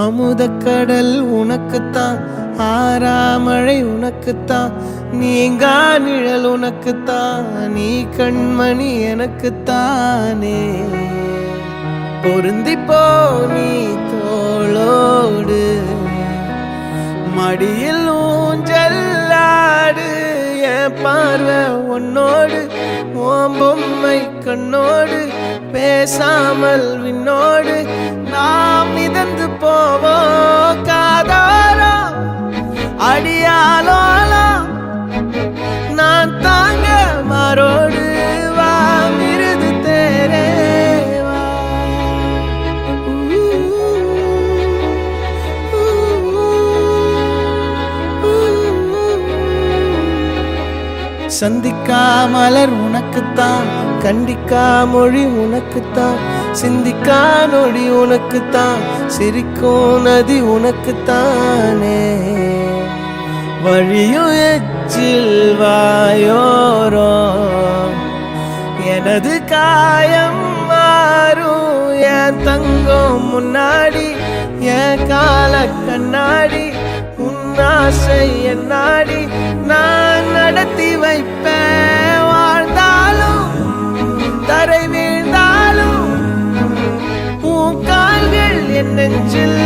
அமுதக்கடல் உனக்குத்தான், ஆறாமழை உனக்குத்தான், நீங்கா நிழல் உனக்குத்தான், நீ கண்மணி எனக்குத்தானே. பொருந்திப்போ நீ தோளோடு, மடியில் ஊஞ்சல்லாடு, என் பார்வை உன்னோடு, ஓம் பொம்மை கண்ணோடு, பேசாமல் விண்ணோடு நாம் மிதந்து போவோம் காதாரோ அடியாலோலா, நான் தாங்க மாறோடு வா மிருது தேரே வா. சந்திக்கா மலர் உனக்குத்தான், கண்டிக்கா மொழி உனக்குத்தான், சிந்திக்கா நொடி உனக்குத்தான், சிரிக்கும் நதி உனக்குத்தானே. வழியும் எச்சில் வாயோரோ எனது காயம் மாறும், என் தங்கம் முன்னாடி என் கால கண்ணாடி, உன்னாசை என்னாடி நான் நடத்தி வைப்பேன். வாழ்ந்தாலும் தரை வீழ்ந்தாலும் உன் கால்கள் என் நெஞ்சில்